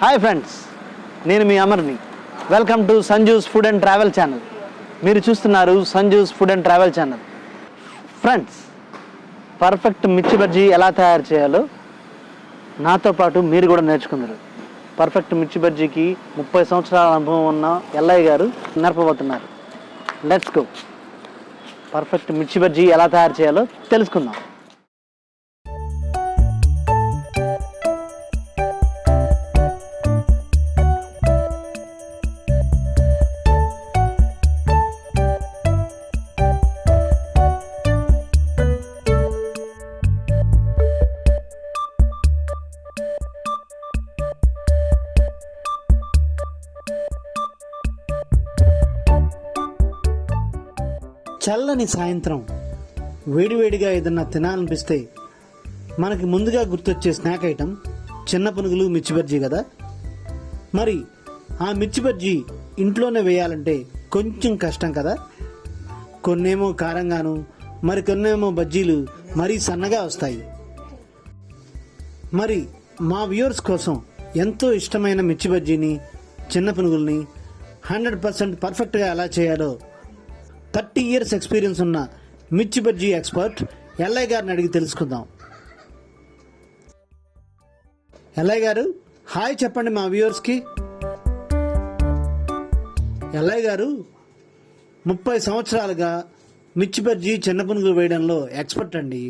Hi friends, నేను మీ అమర్ని. Welcome to Sanju's food and travel channel. మీరు చూస్తున్నారు Sanju's food and travel channel. Friends, perfect మిర్చి బజ్జీ ఎలా తయారు చేయాలో నాతో పాటు మీరు కూడా నేర్చుకున్నారు. పర్ఫెక్ట్ మిర్చి బజ్జీకి 30 సంవత్సరాల అనుభవం ఉన్న ఎల్లయ్య గారు నేర్పబోతున్నారు. Let's go. పర్ఫెక్ట్ మిర్చి బజ్జీ ఎలా తయారు చేయాలో తెలుసుకుందాం. చల్లని సాయంత్రం వేడివేడిగా ఏదన్నా తినాలనిపిస్తే మనకి ముందుగా గుర్తొచ్చే స్నాక్ ఐటెం చిన్న పునుగులు, మిర్చి బజ్జీ కదా. మరి ఆ మిర్చి బజ్జీ ఇంట్లోనే వేయాలంటే కొంచెం కష్టం కదా. కొన్నేమో కారంగాను, మరి కొన్నేమో బజ్జీలు మరీ సన్నగా వస్తాయి. మరి మా వ్యూవర్స్ కోసం ఎంతో ఇష్టమైన మిర్చి బజ్జీని, చిన్న పునుగుల్ని 100% పర్ఫెక్ట్గా ఎలా చేయాలో 30 years ఎక్స్పీరియన్స్ ఉన్న మిర్చి బజ్జీ ఎక్స్పర్ట్ ఎల్లయ్య గారిని అడిగి తెలుసుకుందాం. ఎల్లయ్య గారు, హాయ్ చెప్పండి మా వ్యూవర్స్కి. ఎల్లయ్య గారు 30 సంవత్సరాలుగా మిర్చి బజ్జీ, చిన్న పునుగులు వేయడంలో ఎక్స్పర్ట్ అండి.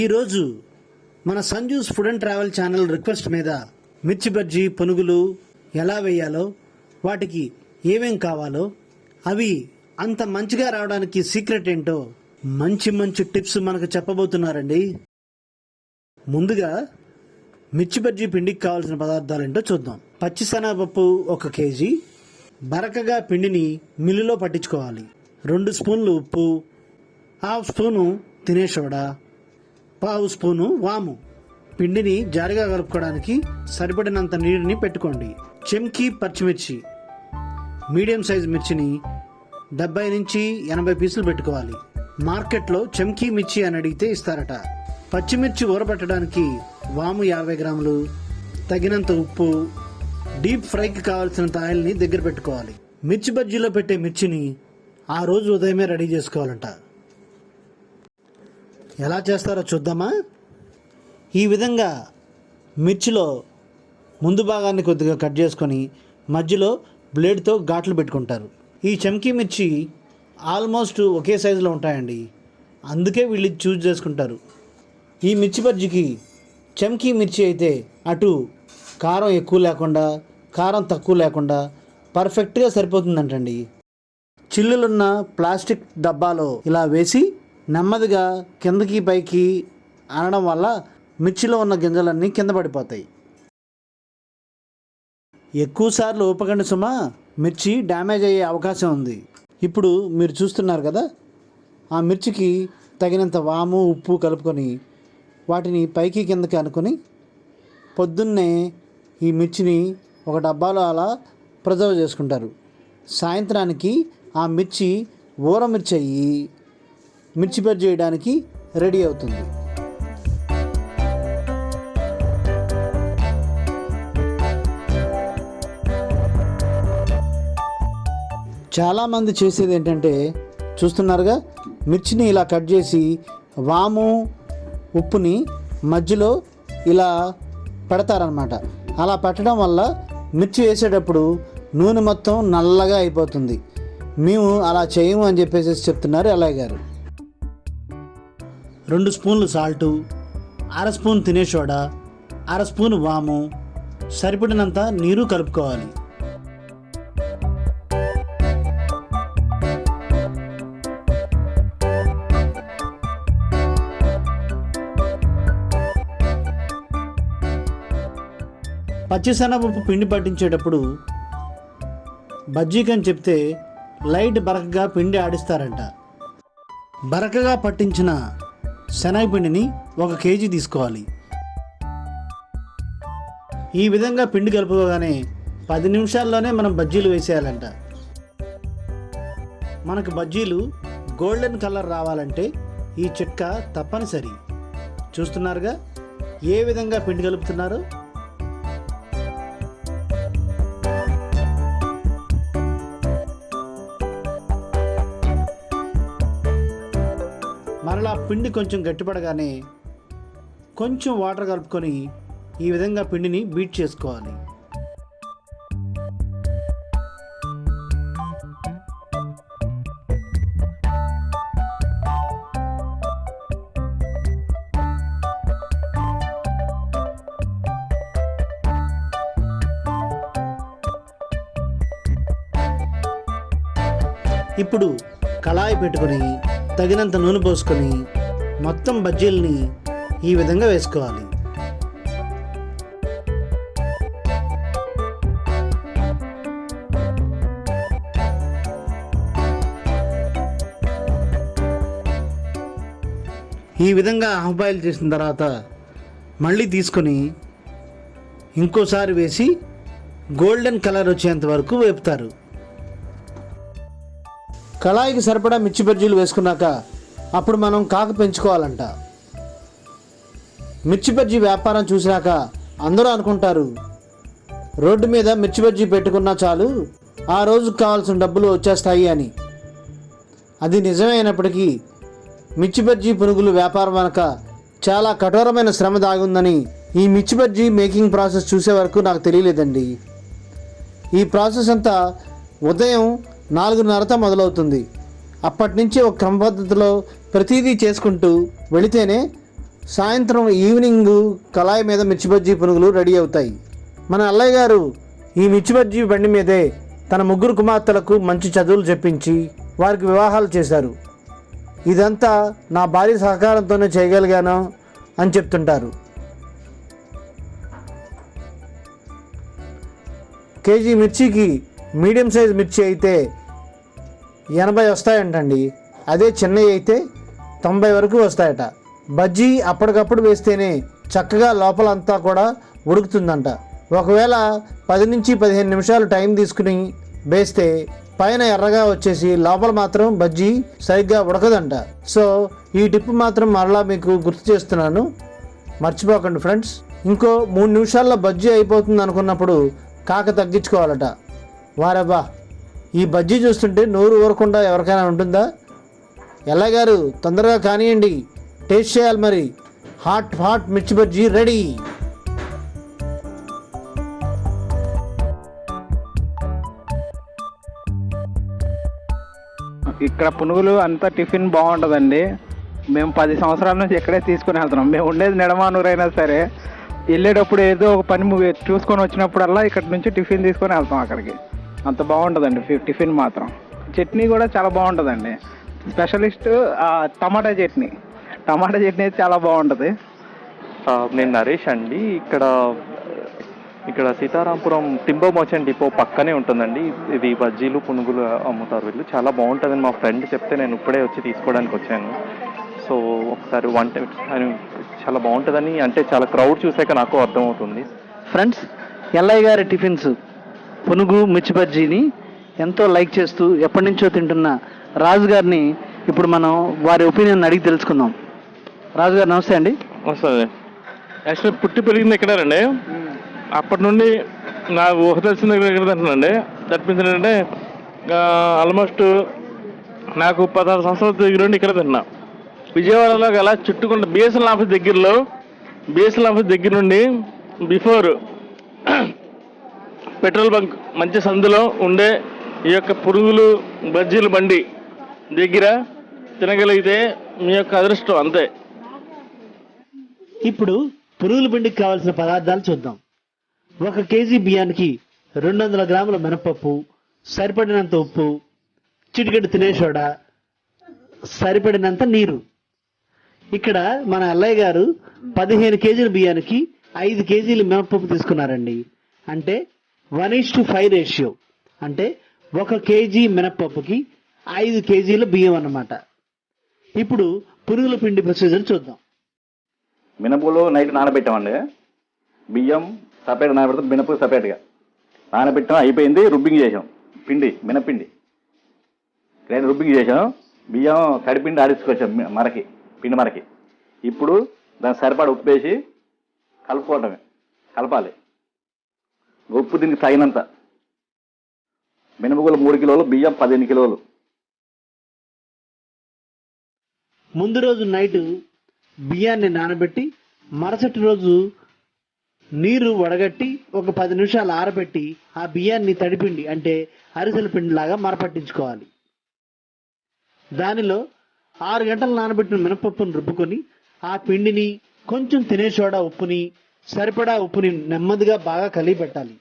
ఈరోజు మన Sanju's food and travel channel request మీద మిర్చి బజ్జీ, పునుగులు ఎలా వేయాలో, వాటికి ఏమేం కావాలో, అవి అంత మంచిగా రావడానికి సీక్రెట్ ఏంటో మంచి మంచి టిప్స్ మనకు చెప్పబోతున్నారండి. ముందుగా మిర్చి బజ్జీ పిండికి కావాల్సిన పదార్థాలు ఏంటో చూద్దాం. పచ్చిశనగపప్పు 1 kg, బరకగా పిండిని మిల్లులో పట్టించుకోవాలి. 2 స్పూన్లు ఉప్పు, 1/2 స్పూను తినే సోడా, 1/2 స్పూను వాము. పిండిని జారుగా కలుపుకోవడానికి సరిపడినంత నీరుని పెట్టుకోండి. చెంకీ పచ్చిమిర్చి, మీడియం సైజ్ మిర్చిని 70 నుంచి 80 పీసులు పెట్టుకోవాలి. మార్కెట్లో చెంకీ మిర్చి అని అడిగితే ఇస్తారట. పచ్చిమిర్చి ఊరబెట్టడానికి వాము 50 గ్రాములు, తగినంత ఉప్పు, డీప్ ఫ్రైకి కావాల్సినంత ఆయిల్ని దగ్గర పెట్టుకోవాలి. మిర్చి బజ్జీలో పెట్టే మిర్చిని ఆ రోజు ఉదయమే రెడీ చేసుకోవాలంట. ఎలా చేస్తారో చూద్దామా. ఈ విధంగా మిర్చిలో ముందు భాగాన్ని కొద్దిగా కట్ చేసుకొని మధ్యలో బ్లేడ్తో ఘాట్లు పెట్టుకుంటారు. ఈ చెంకీ మిర్చి ఆల్మోస్ట్ ఒకే సైజులో ఉంటాయండి, అందుకే వీళ్ళు చూజ్ చేసుకుంటారు. ఈ మిర్చి బజ్జీకి చెంకీ మిర్చి అయితే అటు కారం ఎక్కువ లేకుండా, కారం తక్కువ లేకుండా పర్ఫెక్ట్గా సరిపోతుందంటండి. చిల్లులున్న ప్లాస్టిక్ డబ్బాలో ఇలా వేసి నెమ్మదిగా కిందకి పైకి అనడం వల్ల మిర్చిలో ఉన్న గింజలన్నీ కింద పడిపోతాయి. ఎక్కువసార్లు ఊపకండి సుమా, మిర్చి డ్యామేజ్ అయ్యే అవకాశం ఉంది. ఇప్పుడు మీరు చూస్తున్నారు కదా, ఆ మిర్చికి తగినంత వాము, ఉప్పు కలుపుకొని వాటిని పైకి కిందకి అనుకొని పొద్దున్నే ఈ మిర్చిని ఒక డబ్బాలో అలా ప్రిజర్వ్ చేసుకుంటారు. సాయంత్రానికి ఆ మిర్చి ఊర మిర్చి అయ్యి మిర్చి బజ్జీ చేయడానికి రెడీ అవుతుంది. చాలామంది చేసేది ఏంటంటే చూస్తున్నారుగా, మిర్చిని ఇలా కట్ చేసి వాము, ఉప్పుని మధ్యలో ఇలా పెడతారనమాట. అలా పెట్టడం వల్ల మిర్చి వేసేటప్పుడు నూనె మొత్తం నల్లగా అయిపోతుంది. మేము అలా చేయము అని చెప్పేసి చెప్తున్నారు ఎల్లయ్య గారు. 2 స్పూన్లు సాల్టు, 1/2 స్పూన్ తినే సోడా, 1/2 స్పూన్ వాము, సరిపడినంత నీరు కలుపుకోవాలి. పచ్చిశనగపప్పు పిండి పట్టించేటప్పుడు బజ్జీకి అని చెప్తే లైట్ బరకగా పిండి ఆడిస్తారంట. బరకగా పట్టించిన శనగపిండిని 1 kg తీసుకోవాలి. ఈ విధంగా పిండి కలుపుకోగానే 10 నిమిషాల్లోనే మనం బజ్జీలు వేసేయాలంట. మనకు బజ్జీలు గోల్డెన్ కలర్ రావాలంటే ఈ చిట్కా తప్పనిసరి. చూస్తున్నారుగా ఏ విధంగా పిండి కలుపుతున్నారో. మరలా పిండి కొంచెం గట్టిపడగానే కొంచెం వాటర్ కలుపుకొని ఈ విధంగా పిండిని బీట్ చేసుకోవాలి. ఇప్పుడు కళాయి పెట్టుకొని తగినంత నూనె పోసుకొని మొత్తం బజ్జీల్ని ఈ విధంగా వేసుకోవాలి. ఈ విధంగా హాఫ్ బాయిల్ చేసిన తర్వాత మళ్ళీ తీసుకొని ఇంకోసారి వేసి గోల్డెన్ కలర్ వచ్చేంత వరకు వేపుతారు. కళాయికి సరిపడా మిర్చి బజ్జీలు వేసుకున్నాక అప్పుడు మనం కాకు పెంచుకోవాలంట. మిర్చి బజ్జీ వ్యాపారం చూసినాక అందరూ అనుకుంటారు రోడ్డు మీద మిర్చి బజ్జీ పెట్టుకున్నా చాలు ఆ రోజుకు కావాల్సిన డబ్బులు వచ్చేస్తాయి అని. అది నిజమైనప్పటికీ మిర్చి బజ్జీ పునుగులు వ్యాపారం వెనక చాలా కఠోరమైన శ్రమ దాగుందని ఈ మిర్చి బజ్జీ మేకింగ్ ప్రాసెస్ చూసే వరకు నాకు తెలియలేదండి. ఈ ప్రాసెస్ అంతా ఉదయం 4:30తో మొదలవుతుంది. అప్పటి నుంచి ఒక క్రమ పద్ధతిలో ప్రతిదీ చేసుకుంటూ వెళితేనే సాయంత్రం ఈవినింగ్ కళాయి మీద మిర్చి బజ్జీ పునుగులు రెడీ అవుతాయి. మన అల్లయ్య గారు ఈ మిర్చి బజ్జీ బండి మీదే తన 3 కుమార్తెలకు మంచి చదువులు చెప్పించి వారికి వివాహాలు చేశారు. ఇదంతా నా భార్య సహకారంతోనే చేయగలిగాను అని చెప్తుంటారు. కేజీ మిర్చికి మీడియం సైజ్ మిర్చి అయితే 80 వస్తాయంటండి. అదే చిన్నవి అయితే 90 వరకు వస్తాయట. బజ్జీ అప్పటికప్పుడు వేస్తేనే చక్కగా లోపలంతా కూడా ఉడుకుతుందంట. ఒకవేళ 10 నుంచి 15 నిమిషాలు టైం తీసుకుని వేస్తే పైన ఎర్రగా వచ్చేసి లోపల మాత్రం బజ్జీ సరిగ్గా ఉడకదంట. సో ఈ టిప్ మాత్రం మరలా మీకు గుర్తు చేస్తున్నాను, మర్చిపోకండి ఫ్రెండ్స్. ఇంకో 3 నిమిషాల్లో బజ్జీ అయిపోతుంది అనుకున్నప్పుడు కాక తగ్గించుకోవాలట. వారబ్బా, ఈ బజ్జీ చూస్తుంటే నోరు ఊరకుండా ఎవరికైనా ఉంటుందా? ఎల్లా గారు తొందరగా కానివ్వండి, టేస్ట్ చేయాలి మరి. హాట్ హాట్ మిర్చి బజ్జీ రెడీ. ఇక్కడ పునుగులు అంతా టిఫిన్ బాగుంటుందండి. మేము 10 సంవత్సరాల నుంచి ఇక్కడే తీసుకుని వెళ్తున్నాం. మేము ఉండేది నిడమానూరు అయినా సరే వెళ్ళేటప్పుడు ఏదో ఒక పని చూసుకొని వచ్చినప్పుడల్లా ఇక్కడ నుంచి టిఫిన్ తీసుకొని వెళ్తాం అక్కడికి. అంత బాగుంటుందండి టిఫిన్ మాత్రం. చట్నీ కూడా చాలా బాగుంటుందండి. స్పెషలిస్ట్ టమాటా చట్నీ అయితే చాలా బాగుంటుంది. నేను నరేష్ అండి. ఇక్కడ సీతారాంపురం టింబో మర్చెంట్ డిపో పక్కనే ఉంటుందండి. ఇది బజ్జీలు పునుగులు అమ్ముతారు వీళ్ళు. చాలా బాగుంటుందని మా ఫ్రెండ్ చెప్తే నేను ఇప్పుడే వచ్చి తీసుకోవడానికి వచ్చాను. సో ఒకసారి చాలా బాగుంటుందని, అంటే చాలా క్రౌడ్ చూసాక నాకు అర్థమవుతుంది. ఫ్రెండ్స్, ఎల్లయ్య గారి టిఫిన్స్ పునుగు మిర్చి బజ్జీని ఎంతో లైక్ చేస్తూ ఎప్పటి నుంచో తింటున్న రాజు గారిని ఇప్పుడు మనం వారి ఒపీనియన్ అడిగి తెలుసుకుందాం. రాజు గారు నమస్తే అండి. వస్తుంది. యాక్చువల్లీ పుట్టి పెరిగింది ఎక్కడారండి. అప్పటి నుండి నాకు ఊహ తెలిసిన దగ్గర తింటున్నానండి. తప్పించిందంటే ఆల్మోస్ట్ నాకు 16 సంవత్సరాల దగ్గర నుండి ఇక్కడ తింటున్నా. విజయవాడలో గల చుట్టుకుంట బిఎస్ఎల్ ఆఫీస్ దగ్గర నుండి బిఫోర్ పెట్రోల్ బంక్ మంచి సందులో ఉండే ఈ యొక్క పురుగులు బజ్జీల బండి దగ్గర తినగలిగితే మీ యొక్క అదృష్టం అంతే. ఇప్పుడు పురుగుల బండికి కావాల్సిన పదార్థాలు చూద్దాం. 1 కేజీ బియ్యానికి 200 గ్రాముల మినపప్పు, సరిపడినంత ఉప్పు, చిటికెడు తినే సోడా, సరిపడినంత నీరు. ఇక్కడ మన అల్లయ్య గారు 15 కేజీల బియ్యానికి 5 కేజీల మినపప్పు తీసుకున్నారండి. అంటే 1:5 రేషియో. అంటే 1 కేజీ మినపప్పుకి 5 కేజీల బియ్యం అన్నమాట. ఇప్పుడు పురుగుల పిండి ప్రొసీజర్ చూద్దాం. మినపలు నైట్ నానబెట్టామండి. బియ్యం సపరేట్ నానబెడతాం, మినపలు సపరేట్గా నానబెట్టాం. అయిపోయింది, రుబ్బింగ్ చేసాం. మినపిండి గ్రైండ్ రుబ్బింగ్ చేసాం. బియ్యం తడిపిండి ఆడించుకొచ్చాం పిండి మరకి. ఇప్పుడు దానికి సరిపడా ఉప్పు వేసి కలపాలి. ఉప్పు దీనికి తగినంత. మినపగులు 3 కిలోలు, బియ్యం 15 కిలోలు. ముందు రోజు నైట్ బియ్యాన్ని నానబెట్టి మరుసటి రోజు నీరు వడగట్టి ఒక 10 నిమిషాలు ఆరబెట్టి ఆ బియ్యాన్ని తడిపిండి అంటే అరిసెల పిండిలాగా మరపట్టించుకోవాలి. దానిలో 6 గంటలు నానబెట్టిన మినపప్పును రుబ్బుకొని ఆ పిండిని కొంచెం తినే సోడా ఉప్పుని సరిపడా ఉప్పుని నెమ్మదిగా బాగా కలిపి పెట్టాలి.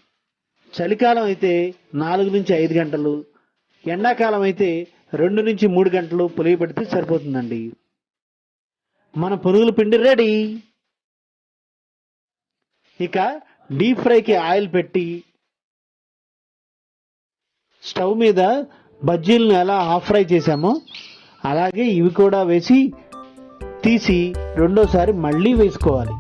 చలికాలం అయితే 4 నుంచి 5 గంటలు, ఎండాకాలం అయితే 2 నుంచి 3 గంటలు పులియబెడితే సరిపోతుందండి. మన పునుగుల పిండి రెడీ. ఇక డీప్ ఫ్రైకి ఆయిల్ పెట్టి స్టవ్ మీద బజ్జీలను ఎలా హాఫ్ ఫ్రై చేసామో అలాగే ఇవి కూడా వేసి తీసి రెండోసారి మళ్ళీ వేసుకోవాలి.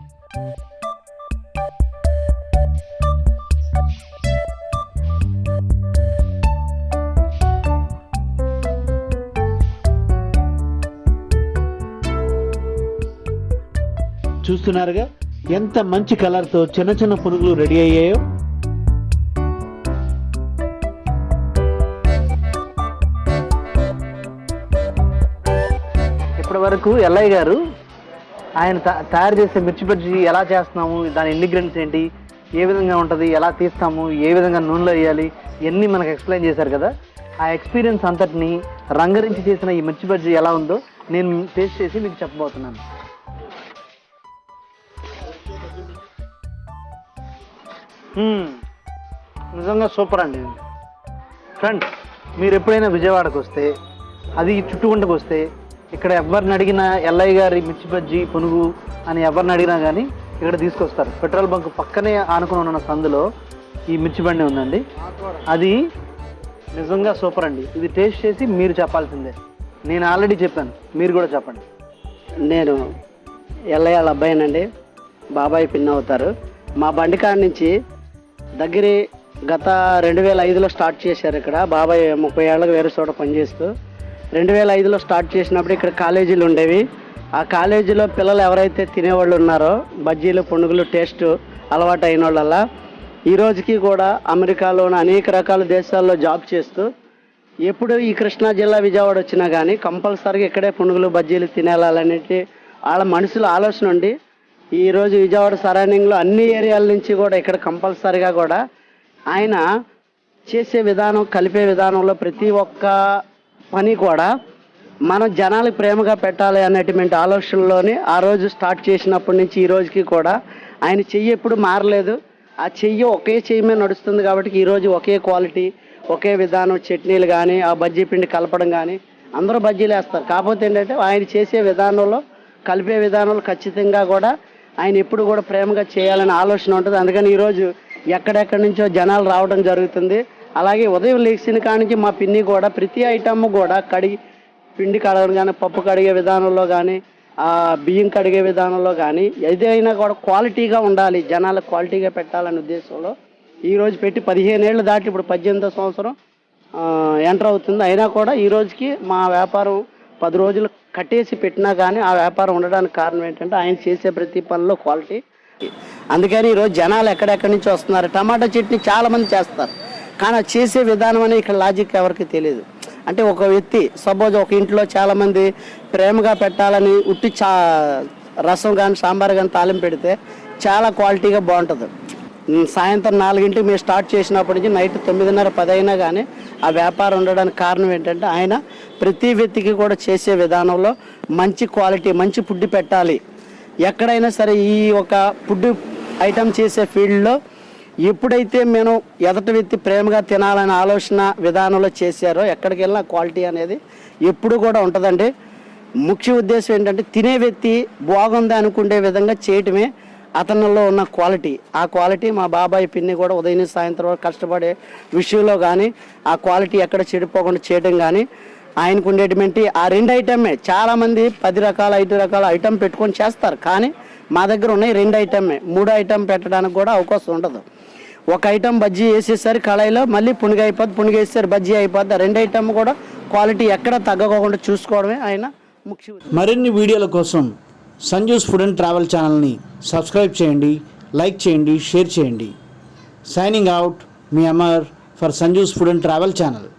చూస్తున్నారుగా ఎంత మంచి కలర్తో చిన్న చిన్న పునుగులు రెడీ అయ్యాయో. ఇప్పటి వరకు ఎల్లయ్య గారు ఆయన తయారు చేసే మిర్చి బజ్జీ ఎలా చేస్తున్నాము, దాని ఇంగ్రీడియంట్స్ ఏంటి, ఏ విధంగా ఉంటుంది, ఎలా తీస్తాము, ఏ విధంగా నూనెలో వేయాలి, ఇవన్నీ మనకు ఎక్స్ప్లెయిన్ చేశారు కదా. ఆ ఎక్స్పీరియన్స్ అంతటిని రంగరించి చేసిన ఈ మిర్చి బజ్జీ ఎలా ఉందో నేను టేస్ట్ చేసి మీకు చెప్పబోతున్నాను. నిజంగా సూపర్ అండి. ఫ్రెండ్స్, మీరు ఎప్పుడైనా విజయవాడకు వస్తే, అది చుట్టుకుంటకు వస్తే, ఇక్కడ ఎవరిని అడిగినా ఎల్లయ్య గారి మిర్చి బజ్జీ పునుగు అని ఎవరిని అడిగినా కానీ ఇక్కడ తీసుకొస్తారు. పెట్రోల్ బంక్ పక్కనే ఆనుకుని ఉన్న సందులో ఈ మిర్చి బండి ఉందండి. అది నిజంగా సూపర్ అండి. ఇది టేస్ట్ చేసి మీరు చెప్పాల్సిందే. నేను ఆల్రెడీ చెప్పాను, మీరు కూడా చెప్పండి. నేను ఎల్లయ్య వాళ్ళ అబ్బాయినండి, బాబాయ్ పిన్ అవుతారు. మా బండి కాడ నుంచి దగ్గర గత 2005లో స్టార్ట్ చేశారు. ఇక్కడ బాబాయ్ 30 ఏళ్ళకి వేరే చోట పనిచేస్తూ 2005లో స్టార్ట్ చేసినప్పుడు ఇక్కడ కాలేజీలు ఉండేవి. ఆ కాలేజీలో పిల్లలు ఎవరైతే తినేవాళ్ళు ఉన్నారో బజ్జీలు పునుగులు టేస్ట్ అలవాటు అయిన వాళ్ళల్లా ఈ రోజుకి కూడా అమెరికాలోని అనేక రకాల దేశాల్లో జాబ్ చేస్తూ ఎప్పుడు ఈ కృష్ణా జిల్లా విజయవాడ వచ్చినా కానీ కంపల్సరీగా ఇక్కడే పునుగులు బజ్జీలు తినేయాలనేటి వాళ్ళ మనసులో ఆలోచన ఉండి ఈరోజు విజయవాడ సరౌండింగ్లో అన్ని ఏరియాల నుంచి కూడా ఇక్కడ కంపల్సరీగా కూడా ఆయన చేసే విధానం, కలిపే విధానంలో ప్రతి ఒక్క పని కూడా మనం జనాలకు ప్రేమగా పెట్టాలి అనేటువంటి ఆలోచనలోనే ఆ రోజు స్టార్ట్ చేసినప్పటి నుంచి ఈ రోజుకి కూడా ఆయన చెయ్యి ఎప్పుడు మారలేదు. ఆ చెయ్యి ఒకే చెయ్యి మీద నడుస్తుంది కాబట్టి ఈరోజు ఒకే క్వాలిటీ, ఒకే విధానం, చట్నీలు కానీ ఆ బజ్జీ పిండి కలపడం కానీ అందరూ బజ్జీలు వేస్తారు. కాకపోతే ఏంటంటే ఆయన చేసే విధానంలో, కలిపే విధానంలో ఖచ్చితంగా కూడా ఆయన ఎప్పుడు కూడా ప్రేమగా చేయాలనే ఆలోచన ఉంటుంది. అందుకని ఈరోజు ఎక్కడెక్కడి నుంచో జనాలు రావడం జరుగుతుంది. అలాగే ఉదయం లేచిన కానించి మా పిన్ని కూడా ప్రతి ఐటమ్ కూడా పిండి కడగడం కానీ, పప్పు కడిగే విధానంలో కానీ, బియ్యం కడిగే విధానంలో కానీ ఏదైనా కూడా క్వాలిటీగా ఉండాలి, జనాలకు క్వాలిటీగా పెట్టాలనే ఉద్దేశంలో ఈరోజు పెట్టి 15 ఏళ్ళు దాటి ఇప్పుడు 18వ సంవత్సరం ఎంటర్ అవుతుంది. అయినా కూడా ఈ రోజుకి మా వ్యాపారం 10 రోజులు కట్టేసి పెట్టినా కానీ ఆ వ్యాపారం ఉండడానికి కారణం ఏంటంటే ఆయన చేసే ప్రతి పనిలో క్వాలిటీ. అందుకని ఈరోజు జనాలు ఎక్కడెక్కడి నుంచి వస్తున్నారు. టమాటా చట్నీ చాలామంది చేస్తారు, కానీ అది చేసే విధానం అనేది ఇక్కడ లాజిక్ ఎవరికి తెలియదు. అంటే ఒక వ్యక్తి సపోజ్ ఒక ఇంట్లో చాలామంది ప్రేమగా పెట్టాలని ఉట్టి రసం కానీ సాంబార్ కానీ తాలింపు పెడితే చాలా క్వాలిటీగా బాగుంటుంది. సాయంత్రం 4 మేము స్టార్ట్ చేసినప్పటి నుంచి నైట్ 9:30, 10 అయినా కానీ ఆ వ్యాపారం ఉండడానికి కారణం ఏంటంటే ఆయన ప్రతి వ్యక్తికి కూడా చేసే విధానంలో మంచి క్వాలిటీ, మంచి ఫుడ్ పెట్టాలి. ఎక్కడైనా సరే ఈ ఒక ఫుడ్ ఐటమ్ చేసే ఫీల్డ్లో ఎప్పుడైతే మేము ఎదటి వ్యక్తి ప్రేమగా తినాలనే ఆలోచన విధానంలో చేశారో ఎక్కడికి వెళ్ళినా క్వాలిటీ అనేది ఎప్పుడు కూడా ఉంటుందండి. ముఖ్య ఉద్దేశం ఏంటంటే తినే వ్యక్తి బాగుంది అనుకునే విధంగా చేయటమే అతనిలో ఉన్న క్వాలిటీ. ఆ క్వాలిటీ మా బాబాయ్ పిన్ని కూడా ఉదయం సాయంత్రం వరకు కష్టపడే విషయంలో కానీ ఆ క్వాలిటీ ఎక్కడ చెడిపోకుండా చేయడం కానీ ఆయనకు ఉండేటువంటి ఆ 2 ఐటమే. చాలామంది 10 రకాల 5 రకాల ఐటమ్ పెట్టుకొని చేస్తారు, కానీ మా దగ్గర ఉన్నాయి 2 ఐటమే. 3 ఐటమ్ పెట్టడానికి కూడా అవకాశం ఉండదు. ఒక ఐటమ్ బజ్జీ వేసేసరి కళాయిలో మళ్ళీ పునుగు అయిపోద్ది, పునుగు వేసేసరి బజ్జీ అయిపోద్ది. 2 ఐటమ్ కూడా క్వాలిటీ ఎక్కడ తగ్గకోకుండా చూసుకోవడమే ఆయన ముఖ్య. మరిన్ని వీడియోల కోసం సంజూస్ ఫుడ్ అండ్ ట్రావెల్ ఛానల్ని సబ్స్క్రైబ్ చేయండి, లైక్ చేయండి, షేర్ చేయండి. Signing out, me Amar for Sanju's food and travel channel.